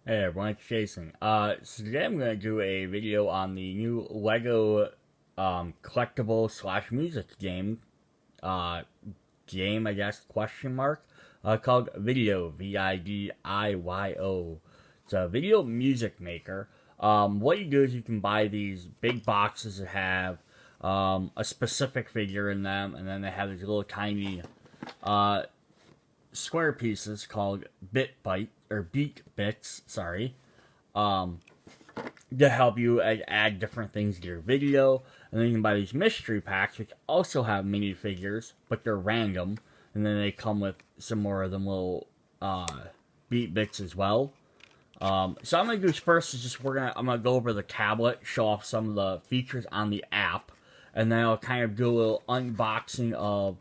Hey everyone, it's Jason. So today I'm going to do a video on the new Lego collectible slash music game, I guess, question mark, called Vidiyo, Vidiyo. It's a video music maker. What you do is you can buy these big boxes that have a specific figure in them, and then they have these little tiny square pieces called BeatBits, to help you add different things to your video. And then you can buy these mystery packs, which also have minifigures, but they're random. And then they come with some more of them little beat bits as well. So I'm gonna do first is just I'm gonna go over the tablet, show off some of the features on the app, and then I'll kind of do a little unboxing of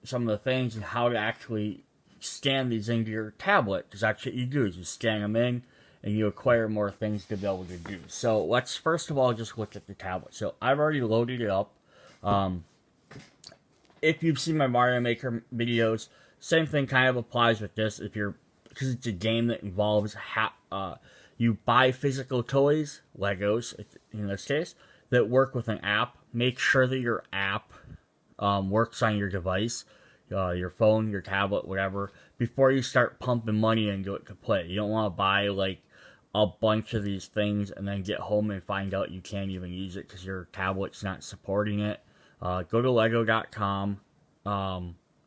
some of the things and how to actually scan these into your tablet, because that's what you do, is you scan them in and you acquire more things to be able to do. So let's first of all just look at the tablet. So I've already loaded it up. If you've seen my Mario Maker videos, same thing kind of applies with this. Because it's a game that involves you buy physical toys, Legos in this case, that work with an app. Make sure that your app works on your device, your phone, your tablet, whatever, before you start pumping money into it to play. You don't want to buy like a bunch of these things and then get home and find out you can't even use it because your tablet's not supporting it. Go to lego.com. I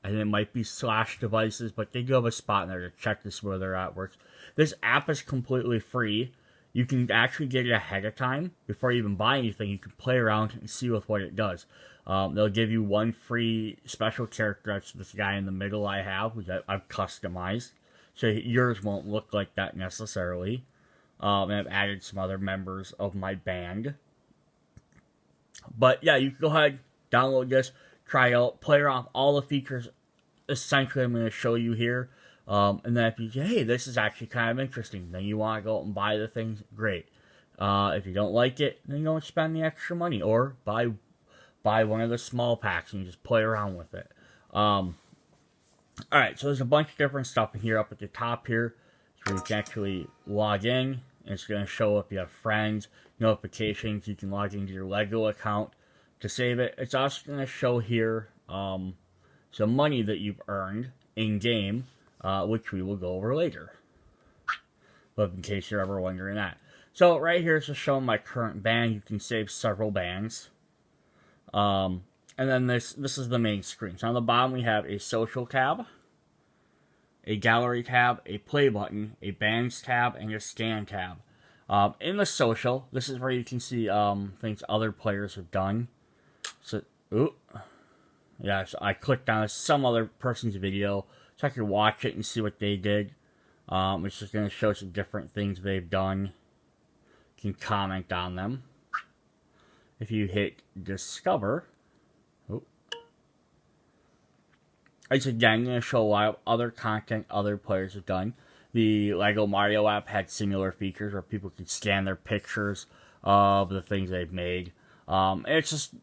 think it might be /devices, but they do have a spot in there to check this whether that works. This app is completely free. You can actually get it ahead of time before you even buy anything. You can play around and see with what it does. They'll give you one free special character. That's this guy in the middle I have, which I've customized. So yours won't look like that necessarily. And I've added some other members of my band. But yeah, you can go ahead, download this, try out, play around with all the features. Essentially, I'm going to show you here. And then if you say, hey, this is actually kind of interesting, then you want to go out and buy the things, great. If you don't like it, then you don't spend the extra money, or buy one of the small packs and you just play around with it. Alright, so there's a bunch of different stuff in here up at the top here. So you can actually log in, and it's going to show if you have friends, notifications. You can log into your Lego account to save it. It's also going to show here some money that you've earned in-game, which we will go over later. But in case you're ever wondering that. So right here is just showing my current band. You can save several bands. And then this is the main screen. So on the bottom we have a social tab, a gallery tab, a play button, a bands tab, and a scan tab. In the social, this is where you can see things other players have done. So, so I clicked on some other person's video, so I could watch it and see what they did. It's just going to show some different things they've done. You can comment on them. If you hit discover, it's again going to show a lot of other content other players have done. The Lego Mario app had similar features where people could scan their pictures of the things they've made. It's kind of just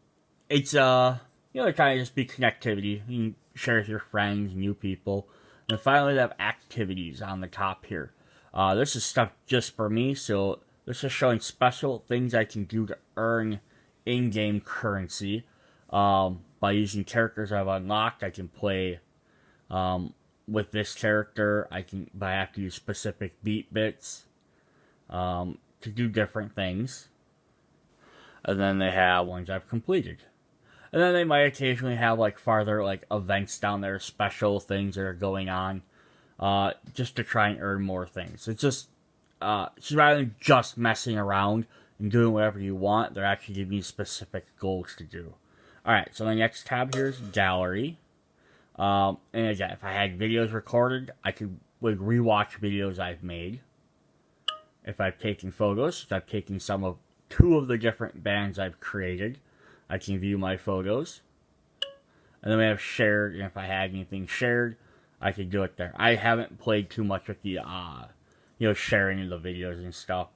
be connectivity. You can share with your friends, new people. And finally, they have activities on the top here. This is stuff just for me, so this is showing special things I can do to earn in-game currency. By using characters I've unlocked, I can play with this character. But I have to use specific beat bits to do different things. And then they have ones I've completed. And then they might occasionally have farther events down there, special things that are going on, just to try and earn more things. It's just rather than just messing around and doing whatever you want, they're actually giving you specific goals to do. Alright, so the next tab here is gallery. And again, if I had videos recorded, I could rewatch videos I've made. If I've taken photos, if I've taken two of the different bands I've created, I can view my photos. And then we have shared, and if I had anything shared, I could do it there. I haven't played too much with the, sharing of the videos and stuff.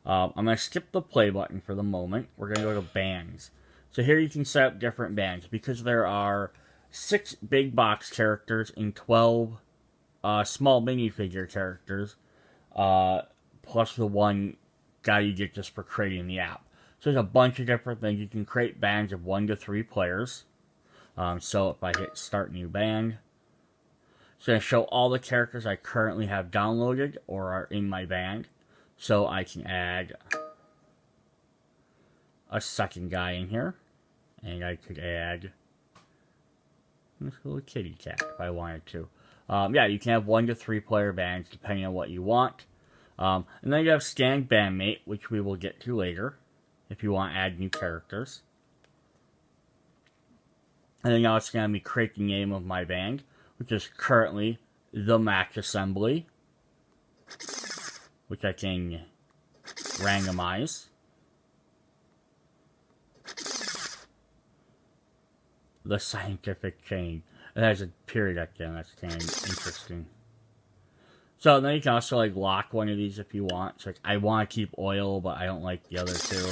I'm going to skip the play button for the moment. We're going to go to bands. So here you can set up different bands. Because there are 6 big box characters and 12 small minifigure characters, plus the one guy you get just for creating the app. So there's a bunch of different things. You can create bands of 1 to 3 players. So if I hit start new band, it's going to show all the characters I currently have downloaded or are in my band. So I can add a second guy in here. And I could add this little kitty cat if I wanted to. Yeah, you can have 1 to 3 player bands depending on what you want. And then you have scan bandmate, which we will get to later if you want to add new characters. And then now it's going to be create the name of my band, which is currently the Match Assembly, which I can randomize. The scientific chain. It has a period at the end. That's kind of interesting. So then you can also like lock one of these if you want. So like, I want to keep oil, but I don't like the other two.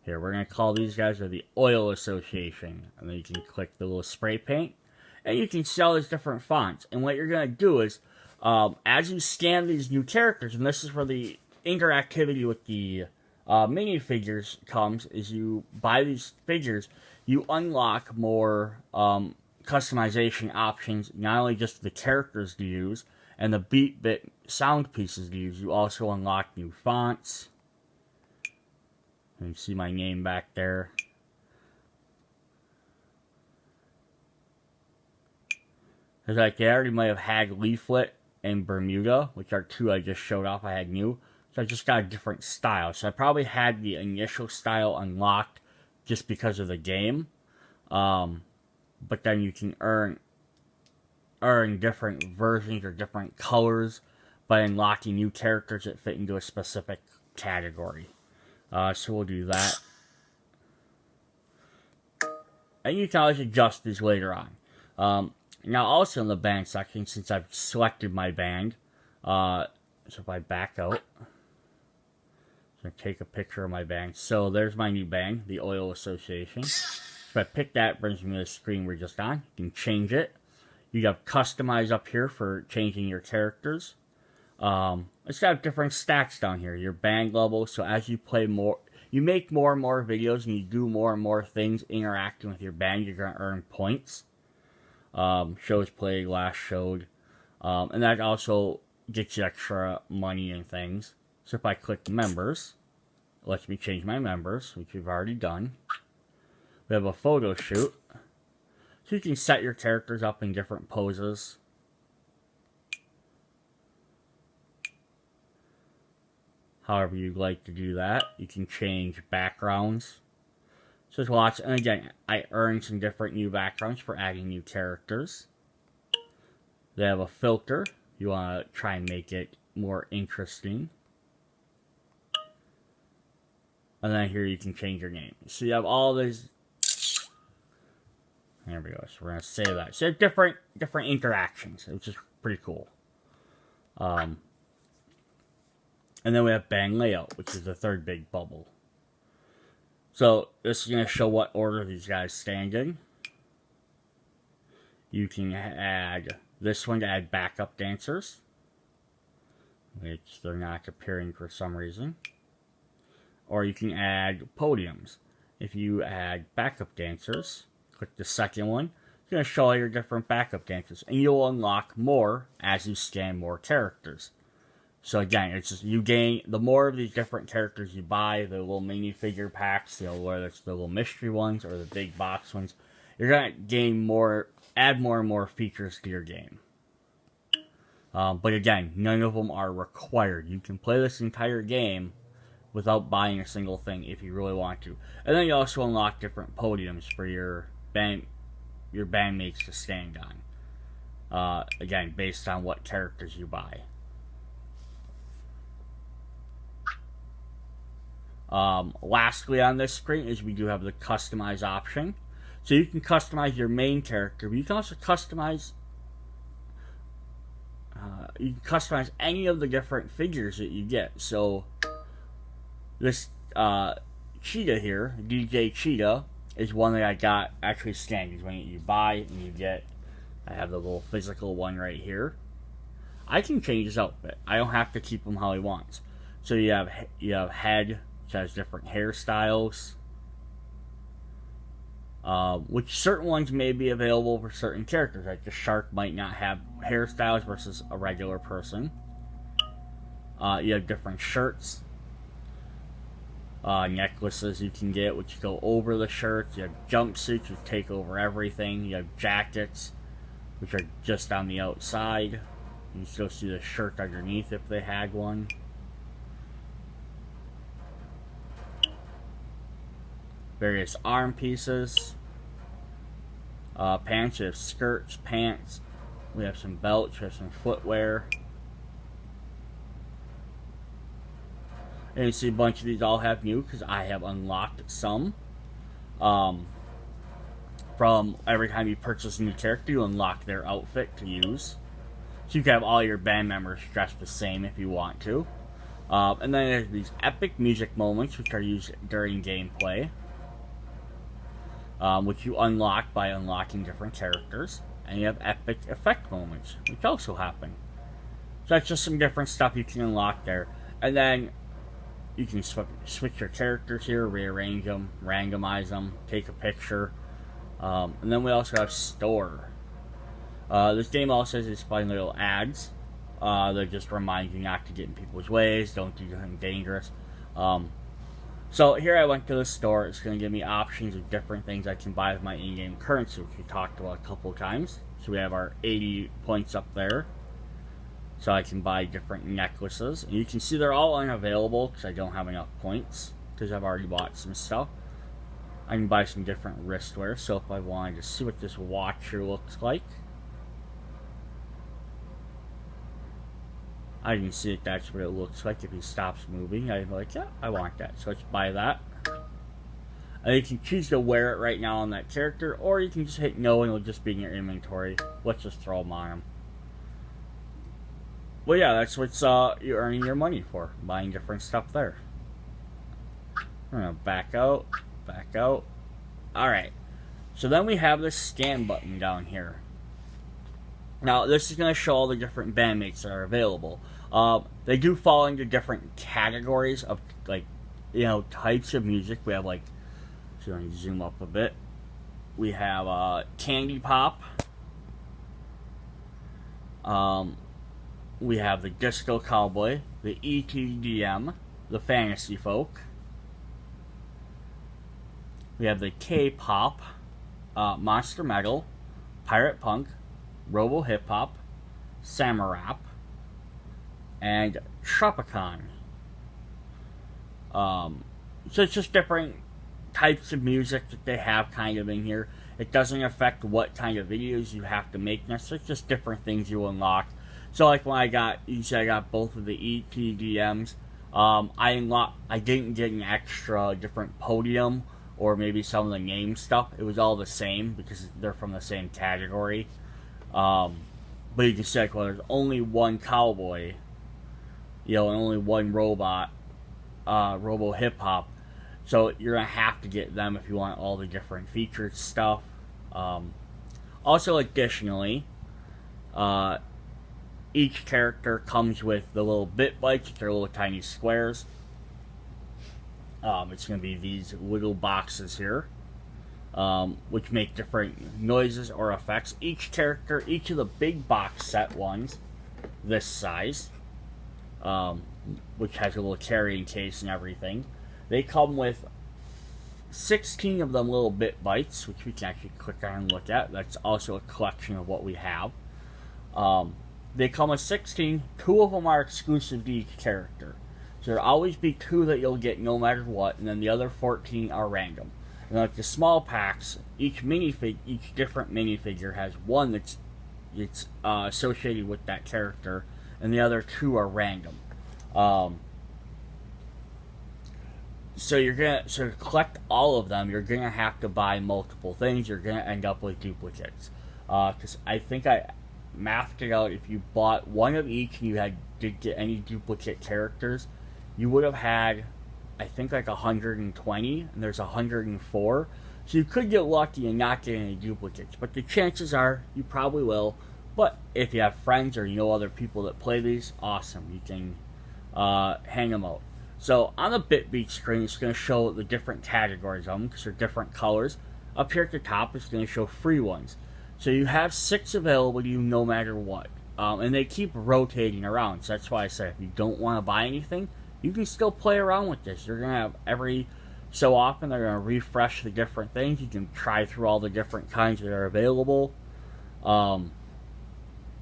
Here, we're going to call these guys the Oil Association. And then you can click the little spray paint. And you can sell these different fonts. And what you're going to do is, as you scan these new characters, and this is where the interactivity with the minifigures comes, is you buy these figures, you unlock more customization options, not only just the characters to use, and the BeatBit sound pieces to use, you also unlock new fonts. You can see my name back there. Because like they already might have had Leaflet and Bermuda, which are 2 I just showed off I had new. So I just got a different style. So I probably had the initial style unlocked just because of the game. But then you can earn different versions or different colors by unlocking new characters that fit into a specific category. So we'll do that. And you can always adjust these later on. Now also in the band section, since I've selected my band, so if I back out, I'm going to take a picture of my band. So there's my new band, the Oil Association. If I pick that, it brings me to the screen we're just on. You can change it. You have customize up here for changing your characters. It's got different stats down here. Your band level, so as you play more, you make more and more videos and you do more and more things interacting with your band, you're going to earn points. Shows played, last showed. And that also gets you extra money and things. So if I click members, it lets me change my members, which we've already done. We have a photo shoot. So you can set your characters up in different poses. However you'd like to do that. You can change backgrounds. So there's lots, and again, I earned some different new backgrounds for adding new characters. They have a filter. You want to try and make it more interesting. And then here you can change your name. So you have all these. There we go. So we're going to save that. So different interactions, which is pretty cool. And then we have band layout, which is the third big bubble. So this is going to show what order these guys stand in. You can add this one to add backup dancers, which they're not appearing for some reason. Or you can add podiums. If you add backup dancers, click the second one, it's going to show all your different backup dancers. And you'll unlock more as you scan more characters. So again, it's just you gain, the more of these different characters you buy, the little minifigure packs, whether it's the little mystery ones or the big box ones, you're going to gain more, add more and more features to your game. But again, none of them are required. You can play this entire game without buying a single thing if you really want to. And then you also unlock different podiums for your bandmates to stand on. Again, based on what characters you buy. Lastly on this screen is we do have the customize option. So you can customize your main character, but you can also customize any of the different figures that you get. So this cheetah here, DJ Cheetah, is one that I got actually scanned. It's one that you buy and you get. I have the little physical one right here. I can change his outfit. I don't have to keep him how he wants. So you have head, which has different hairstyles, which certain ones may be available for certain characters. Like the shark might not have hairstyles versus a regular person. You have different shirts, necklaces you can get, which go over the shirts. You have jumpsuits, which take over everything. You have jackets, which are just on the outside. You still see the shirt underneath if they had one. Various arm pieces. Pants, you have skirts, pants. We have some belts, we have some footwear. And you see a bunch of these all have new because I have unlocked some. From every time you purchase a new character, you unlock their outfit to use. So you can have all your band members dressed the same if you want to. And then there's these epic music moments, which are used during gameplay, which you unlock by unlocking different characters. And you have epic effect moments, which also happen. So that's just some different stuff you can unlock there. And then you can switch your characters here, rearrange them, randomize them, take a picture. And then we also have store. This game also has these fun little ads. They just remind you not to get in people's ways, don't do anything dangerous. So here I went to the store. It's going to give me options of different things I can buy with my in-game currency, which we talked about a couple of times. So we have our 80 points up there. So I can buy different necklaces. And you can see they're all unavailable because I don't have enough points, because I've already bought some stuff. I can buy some different wristwear. So if I wanted to see what this watch here looks like, I can see that that's what it looks like if he stops moving. I'm like, yeah, I want that. So let's buy that. And you can choose to wear it right now on that character, or you can just hit no and it'll just be in your inventory. Let's just throw them on him. Well, yeah, that's what you're earning your money for, buying different stuff there. We're going to back out. Alright, so then we have this scan button down here. Now, this is going to show all the different bandmates that are available. They do fall into different categories of, like, types of music. We have, like, so let me zoom up a bit. We have Candy Pop. We have the Disco Cowboy, the ETDM, the Fantasy Folk. We have the K-Pop, Monster Metal, Pirate Punk, Robo Hip Hop, Samarap, and Tropicon. So it's just different types of music that they have kind of in here. It doesn't affect what kind of videos you have to make necessarily. It's just different things you unlock. So like when I got both of the ETDMs, I didn't get an extra different podium or maybe some of the name stuff. It was all the same because they're from the same category. But you can see, like, well, there's only one cowboy, and only one robot, Robo Hip Hop. So you're gonna have to get them if you want all the different featured stuff. Also, additionally, each character comes with the little BeatBits, which are little tiny squares. It's going to be these little boxes here, which make different noises or effects. Each character, each of the big box set ones, this size, which has a little carrying case and everything, they come with 16 of them little BeatBits, which we can actually click on and look at. That's also a collection of what we have. They come with 16. 2 of them are exclusive to each character. So there'll always be 2 that you'll get no matter what, and then the other 14 are random. And like the small packs, each different minifigure has one that's associated with that character, and the other 2 are random. So to collect all of them, you're gonna have to buy multiple things. You're gonna end up with duplicates. Because I think I mathed it out. If you bought one of each and you did get any duplicate characters, you would have had, I think, like 120, and there's 104. So you could get lucky and not get any duplicates, but the chances are you probably will. But if you have friends or you know other people that play these, awesome. You can hang them out. So on the BeatBits screen, it's going to show the different categories of them because they're different colors. Up here at the top, it's going to show free ones. So you have 6 available to you no matter what. And they keep rotating around. So that's why I said if you don't want to buy anything, you can still play around with this. You're going to have every so often, they're going to refresh the different things. You can try through all the different kinds that are available.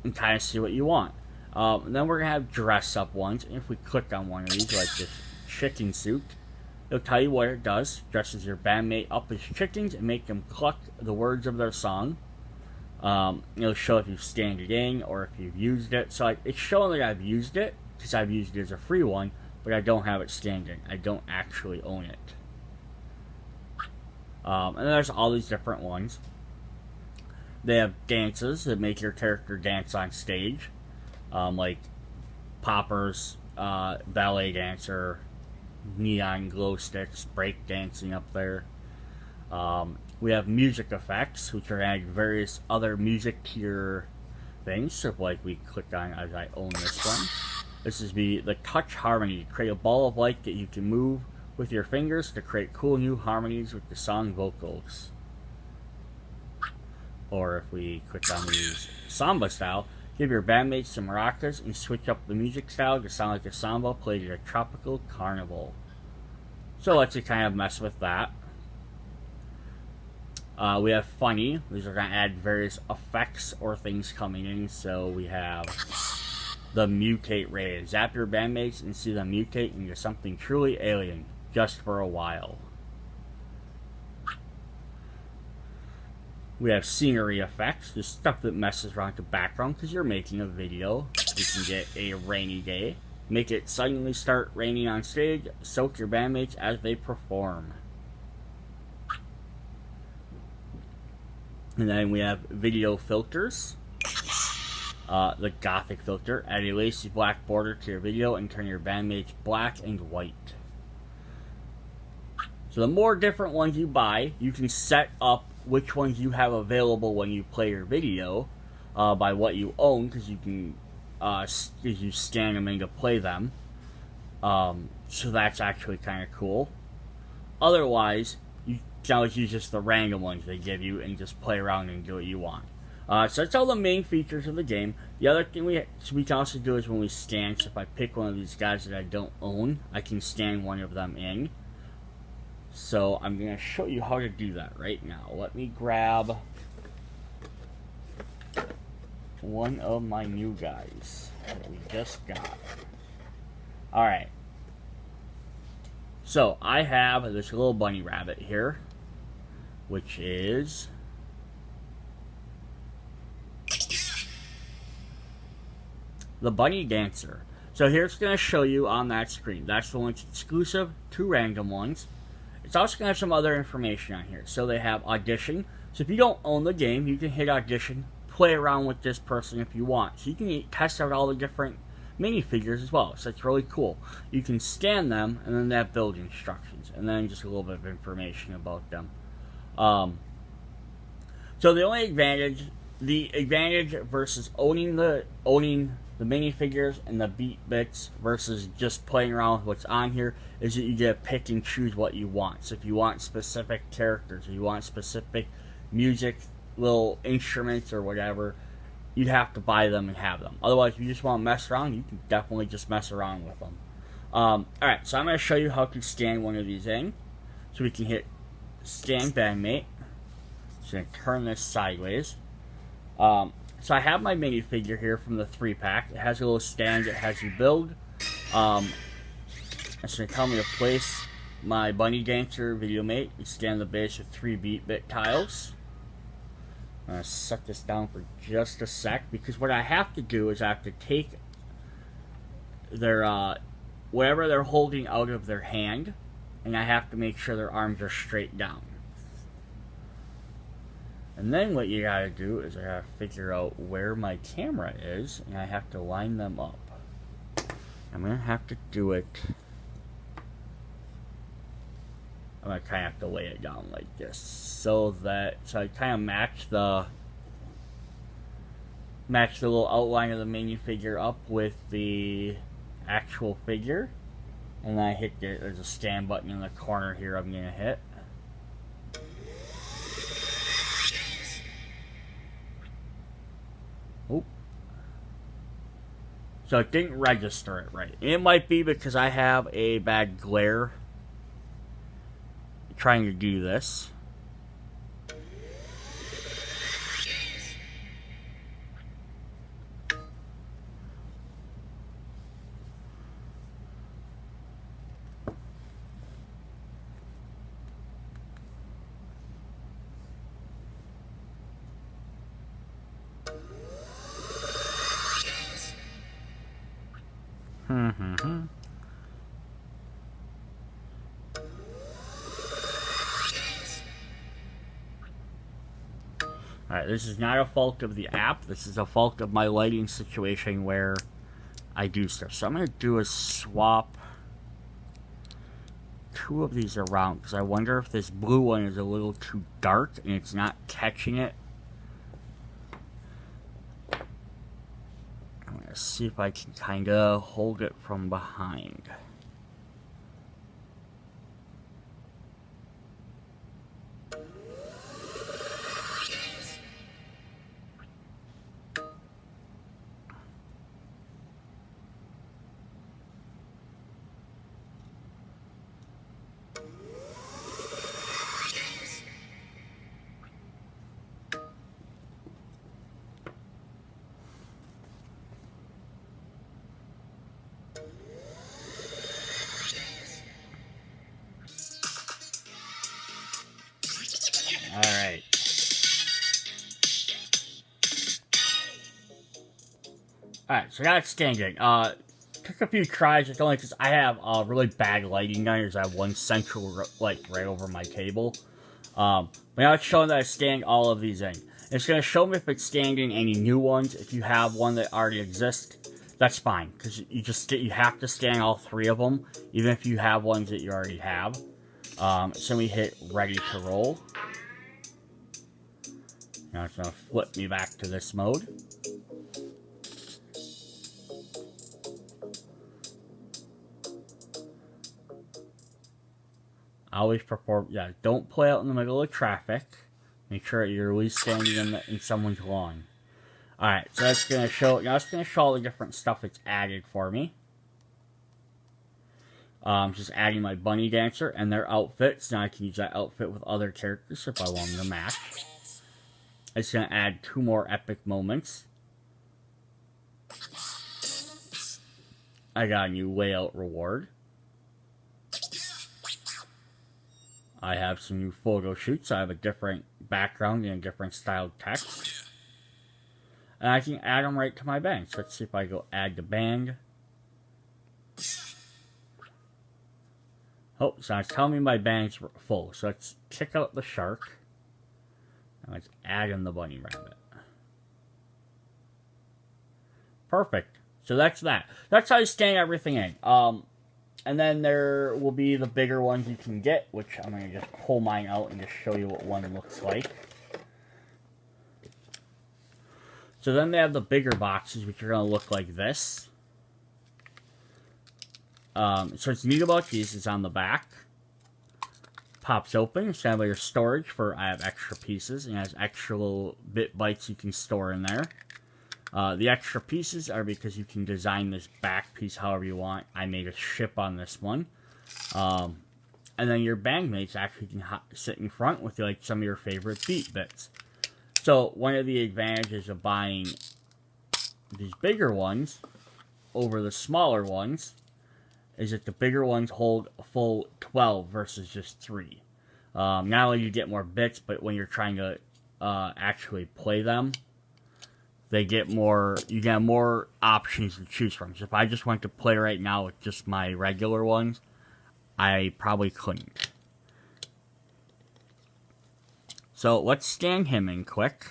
And kind of see what you want. And then we're going to have dress up ones. And if we click on one of these, like this chicken suit, it'll tell you what it does. Dresses your bandmate up as chickens and make them cluck the words of their song. It'll show if you've scanned it in or if you've used it. So it's showing that I've used it because I've used it as a free one, but I don't have it scanned in. I don't actually own it. And then there's all these different ones. They have dances that make your character dance on stage, like poppers, ballet dancer, neon glow sticks, break dancing up there. We have music effects, which are adding various other music to your things. So like we click on, as I own this one. This is the touch harmony. Create a ball of light that you can move with your fingers to create cool new harmonies with the song vocals. Or if we click on the samba style, give your bandmates some maracas and switch up the music style to sound like a samba played at a tropical carnival. So let's just kind of mess with that. We have funny. These are going to add various effects or things coming in. So we have the mutate ray. Zap your bandmates and see them mutate into something truly alien, just for a while. We have scenery effects, just stuff that messes around the background because you're making a video. You can get a rainy day. Make it suddenly start raining on stage. Soak your bandmates as they perform. And then we have video filters. The gothic filter. Add a lacy black border to your video and turn your bandmates black and white. So the more different ones you buy, you can set up which ones you have available when you play your video by what you own, because you can you scan them in to play them. So that's actually kind of cool. Otherwise, you can always use just the random ones they give you and just play around and do what you want. So that's all the main features of the game. The other thing we can also do is when we scan, so if I pick one of these guys that I don't own, I can scan one of them in. So I'm going to show you how to do that right now. Let me grab one of my new guys that we just got. Alright. So I have this little bunny rabbit here, which is the bunny dancer. So here it's going to show you on that screen. That's the one that's exclusive to random ones. It's also going to have some other information on here. So they have audition. So if you don't own the game, you can hit audition, play around with this person if you want. So you can test out all the different minifigures as well. So it's really cool. You can scan them, and then they have build instructions, and then just a little bit of information about them. So the advantage versus owning the minifigures and the BeatBits versus just playing around with what's on here is that you get to pick and choose what you want. So if you want specific characters, or you want specific music, little instruments or whatever, you'd have to buy them and have them. Otherwise, if you just want to mess around, you can definitely just mess around with them. Alright, so I'm going to show you how to scan one of these in. So we can hit scan bandmate. Just going to turn this sideways. So I have my minifigure here from the 3-pack. It has a little stand that has you build. It's going to tell me to place my bunny dancer video mate and scan the base with 3 BeatBit tiles. I'm going to set this down for just a sec, because what I have to do is I have to take their whatever they're holding out of their hand, and I have to make sure their arms are straight down. And then what you gotta do is I gotta figure out where my camera is, and I have to line them up. I'm gonna have to do it. I'm gonna kind of have to lay it down like this, so I kind of match the match the little outline of the minifigure up with the actual figure. And then I hit there's a scan button in the corner here I'm going to hit. Oop. So it didn't register it right. It might be because I have a bad glare trying to do this. Alright, this is not a fault of the app. This is a fault of my lighting situation where I do stuff. So I'm going to do is swap 2 of these around, because I wonder if this blue one is a little too dark and it's not catching it. I'm going to see if I can kind of hold it from behind. Alright. Alright, so that's standing. Took a few tries. It's only because I have really bad lighting now. I have one central light right over my table. But now it's showing that I scanned all of these in. It's going to show me if it's scanned in any new ones. If you have one that already exists, that's fine. Because you have to scan all 3 of them, even if you have ones that you already have. So we hit ready to roll. Now it's going to flip me back to this mode. Always perform, yeah, don't play out in the middle of traffic. Make sure you're at least standing in someone's lawn. Alright, so that's going to show, now it's going to show all the different stuff it's added for me. Just adding my bunny dancer and their outfits. Now I can use that outfit with other characters if I want them to match. It's going to add 2 more epic moments. I got a new layout reward. I have some new photo shoots. I have a different background and a different styled text. And I can add them right to my band. So let's see if I go add to band. Oh, so it's telling me my band's full. So let's check out the shark. And let's add in the bunny rabbit. Perfect. So that's that. That's how you scan everything in. And then there will be the bigger ones you can get, which I'm going to just pull mine out and just show you what one looks like. So then they have the bigger boxes, which are going to look like this. So what's neat about these is on the back. Pops open. It's kind of like your storage for, I have extra pieces, and it has extra little bit bytes you can store in there. The extra pieces are because you can design this back piece however you want. I made a ship on this one. And then your bandmates actually can sit in front with like some of your favorite BeatBits. So one of the advantages of buying these bigger ones over the smaller ones is that the bigger ones hold a full 12 versus just 3. Not only do you get more bits, but when you're trying to actually play them, they get more, you get more options to choose from. So if I just went to play right now with just my regular ones, I probably couldn't. So let's scan him in quick.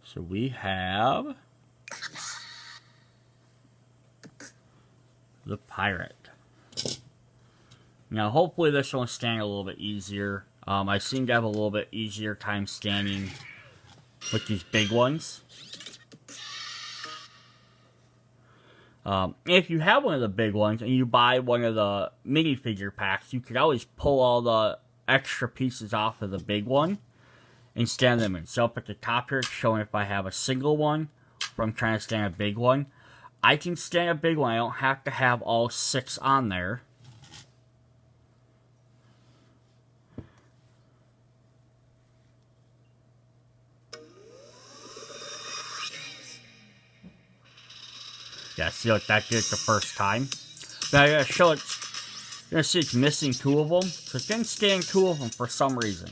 So we have the pirate. Now, hopefully this will scan a little bit easier. I seem to have a little bit easier time scanning with these big ones. If you have one of the big ones and you buy one of the minifigure packs, you could always pull all the extra pieces off of the big one and scan them in. So up at the top here, it's showing if I have a single one or I'm trying to scan a big one. I can scan a big one. I don't have to have all 6 on there. Yeah, see what that did the first time? Now I gotta show it. You're gonna see it's missing 2 of them. So it didn't scan 2 of them for some reason.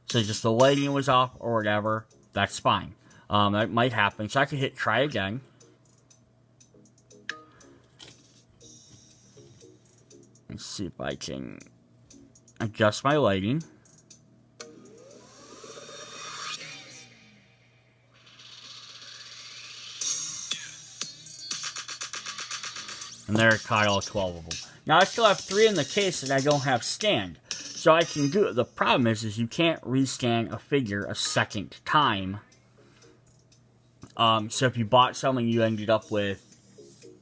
So just the lighting was off or whatever. That's fine. That might happen. So I can hit try again. Let's see if I can adjust my lighting. And there it caught all 12 of them. Now I still have 3 in the case that I don't have scanned. So I can do it. The problem is you can't rescan a figure a second time. So if you bought something you ended up with,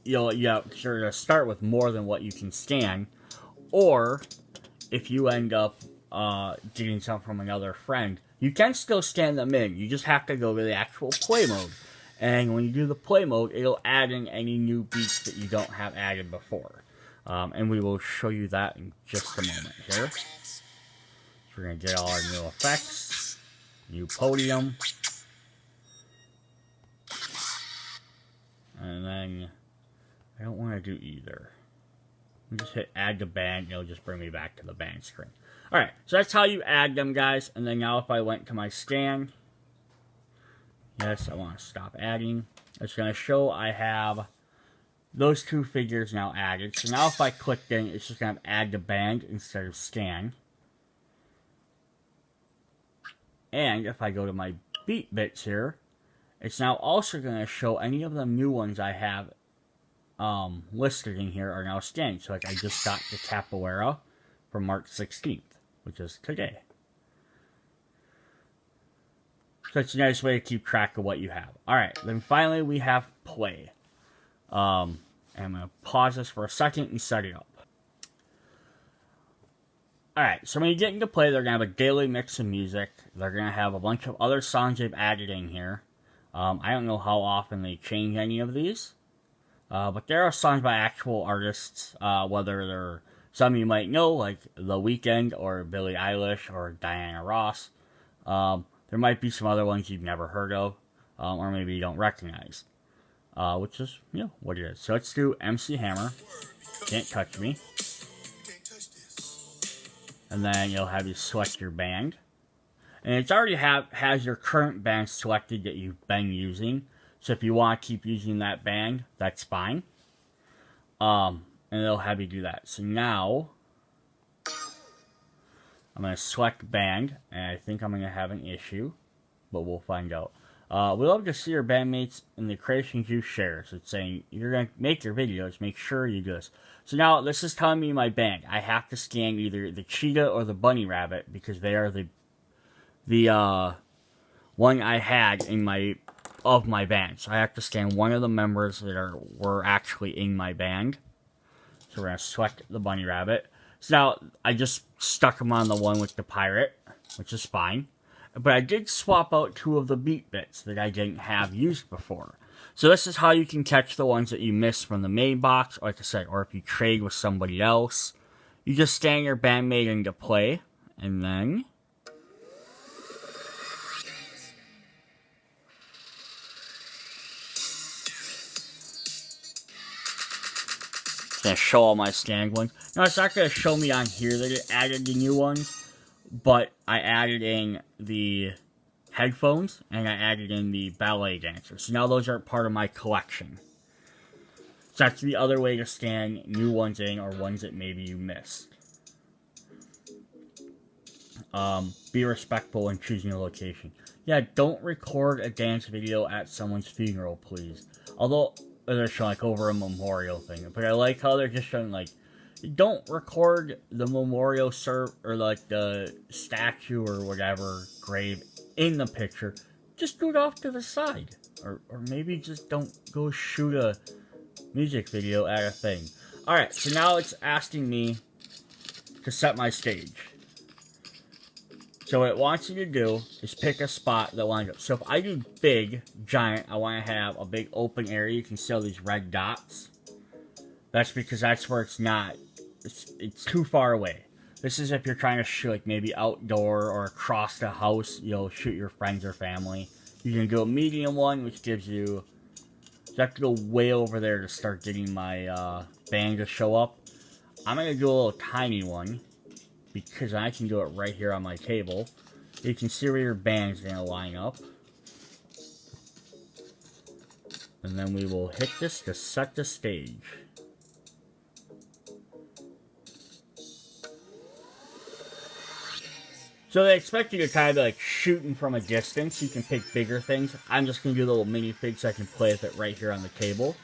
you're to start with more than what you can scan. Or if you end up getting something from another friend, you can still scan them in. You just have to go to the actual play mode. And when you do the play mode, it'll add in any new beats that you don't have added before. And we will show you that in just a moment here. So we're going to get all our new effects. New podium. And then, I don't want to do either. You just hit add to band, it'll just bring me back to the band screen. Alright, so that's how you add them, guys. And then now if I went to my scan, yes, I want to stop adding. It's going to show I have those 2 figures now added. So now if I click in, it's just going to add to band instead of scan. And if I go to my BeatBits here, it's now also going to show any of the new ones I have listed in here are now scanned. So like I just got the Capoeira from March 16th, which is today. So it's a nice way to keep track of what you have. Alright, then finally we have play. I'm going to pause this for a second and set it up. Alright, so when you get into play, they're going to have a daily mix of music. They're going to have a bunch of other songs they've added in here. I don't know how often they change any of these. But there are songs by actual artists, whether they're some you might know, like The Weeknd or Billie Eilish or Diana Ross. There might be some other ones you've never heard of, or maybe you don't recognize. Which is, what it is. So let's do MC Hammer, Can't Touch Me. And then you'll have you select your band. And it's already has your current band selected that you've been using. So if you want to keep using that band, that's fine. And it'll have you do that. So now, I'm going to select band, and I think I'm going to have an issue, but we'll find out. We love to see your bandmates in the creations you share. So it's saying, you're going to make your videos, make sure you do this. So now, this is telling me my band. I have to scan either the cheetah or the bunny rabbit, because they are the one I had in my band. So I have to scan one of the members that were actually in my band. So we're going to select the bunny rabbit. So now, I just stuck them on the one with the pirate, which is fine. But I did swap out 2 of the BeatBits that I didn't have used before. So this is how you can catch the ones that you missed from the main box, like I said, or if you trade with somebody else. You just scan your bandmate into play, and then it's going to show all my scanned ones. Now, it's not going to show me on here that it added the new ones, but I added in the headphones, and I added in the ballet dancer. So now those are part of my collection. So that's the other way to scan new ones in, or ones that maybe you missed. Be respectful when choosing a location. Yeah, don't record a dance video at someone's funeral, please. Although, they're showing like over a memorial thing. But I like how they're just showing like, don't record the memorial or like the statue or whatever grave in the picture. Just do it off to the side. Or maybe just don't go shoot a music video at a thing. Alright, so now it's asking me to set my stage. So what it wants you to do is pick a spot that lines up. So if I do big, giant, I want to have a big open area. You can see all these red dots. That's because that's where it's not. It's too far away. This is if you're trying to shoot like maybe outdoor or across the house. You'll shoot your friends or family. You can do a medium one, which gives you... I have to go way over there to start getting my band to show up. I'm going to do a little tiny one, because I can do it right here on my table. You can see where your band's going to line up. And then we will hit this to set the stage. So they expect you to kind of like shooting from a distance. You can pick bigger things. I'm just going to do little minifigs so I can play with it right here on the table.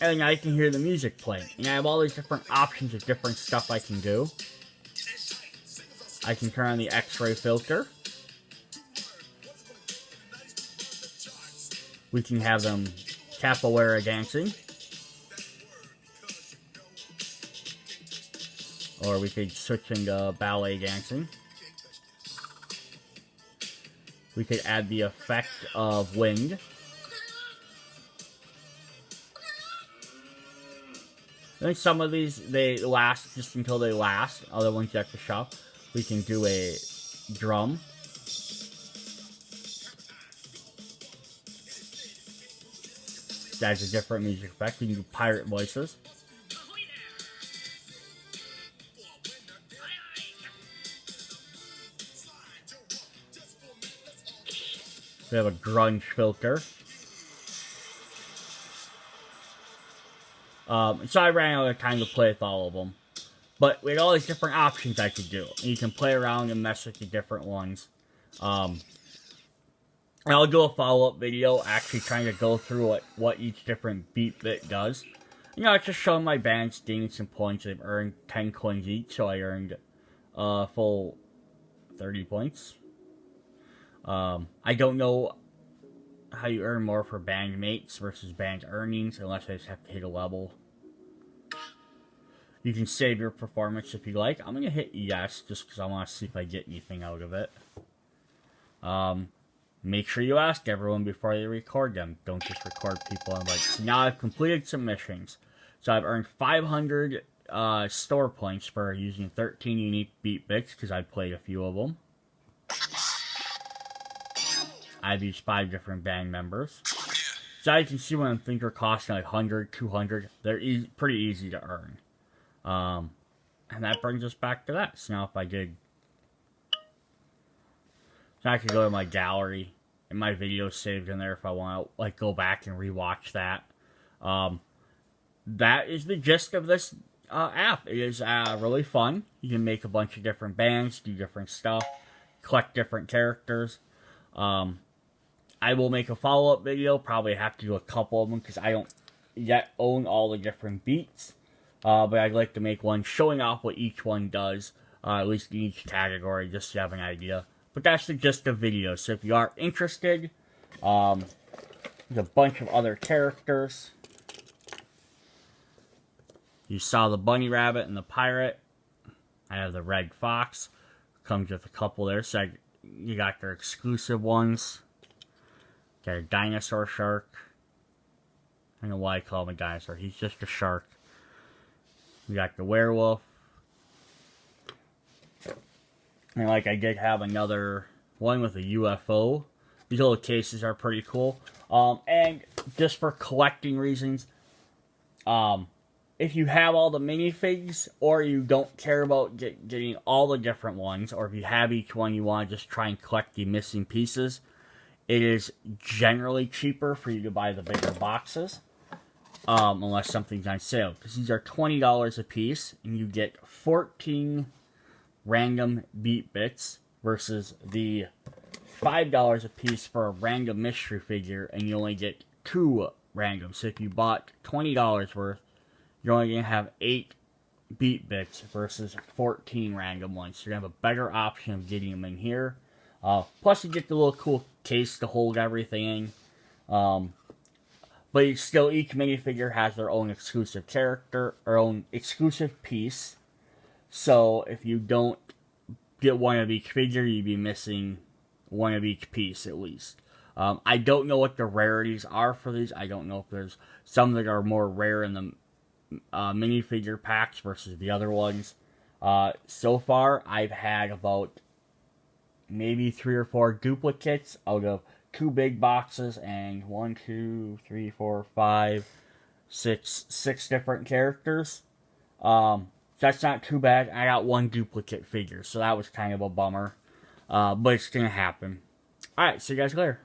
And now you can hear the music playing. And I have all these different options of different stuff I can do. I can turn on the X-ray filter. We can have them capoeira dancing. Or we could switch into ballet dancing. We could add the effect of wind. I think some of these, they last just until they last. Other ones you have to shop. We can do a drum. That's a different music effect. We can do pirate voices. We have a grunge filter. So I ran out of time to play with all of them. But with all these different options I could do. And you can play around and mess with the different ones. And I'll do a follow-up video actually trying to go through what each different beat bit does. You know, it's just showing my bands gaining some points. They've earned 10 coins each, so I earned a full 30 points. I don't know how you earn more for bandmates versus band earnings, unless I just have to hit a level. You can save your performance if you like. I'm going to hit yes, just because I want to see if I get anything out of it. Make sure you ask everyone before you record them. Don't just record people and like, so now I've completed submissions. So I've earned 500 store points for using 13 unique beat bits, because I've played a few of them. I've used 5 different band members. So you can see when things are costing like 100, 200, they're pretty easy to earn. And that brings us back to that. So now if I did... So I could go to my gallery, and my video's saved in there if I want to like go back and rewatch that. That is the gist of this app. It is really fun. You can make a bunch of different bands, do different stuff, collect different characters. I will make a follow-up video. Probably have to do a couple of them because I don't yet own all the different beats. But I'd like to make one showing off what each one does, at least in each category, just to have an idea. But that's the gist of the video. So if you are interested, there's a bunch of other characters. You saw the bunny rabbit and the pirate. I have the red fox. Comes with a couple there. So you got their exclusive ones. Got a dinosaur shark. I don't know why I call him a dinosaur. He's just a shark. We got the werewolf. And like I did have another one with a UFO. These little cases are pretty cool. And just for collecting reasons, if you have all the minifigs, or you don't care about getting all the different ones, or if you have each one, you want to just try and collect the missing pieces, it is generally cheaper for you to buy the bigger boxes, unless something's on sale. Because these are $20 a piece, and you get 14 random beat bits versus the $5 a piece for a random mystery figure, and you only get 2 random. So if you bought $20 worth, you're only going to have 8 BeatBits versus 14 random ones. So you're going to have a better option of getting them in here. Plus, you get the little cool case to hold everything in. But each minifigure has their own exclusive character, or own exclusive piece. So if you don't get one of each figure, you'd be missing one of each piece at least. I don't know what the rarities are for these. I don't know if there's some that are more rare in the minifigure packs versus the other ones. So far, I've had about maybe 3 or 4 duplicates out of 2 big boxes and 1, 2, 3, 4, 5, 6 different characters. That's not too bad. I got 1 duplicate figure, so that was kind of a bummer. But it's going to happen. Alright, see you guys later.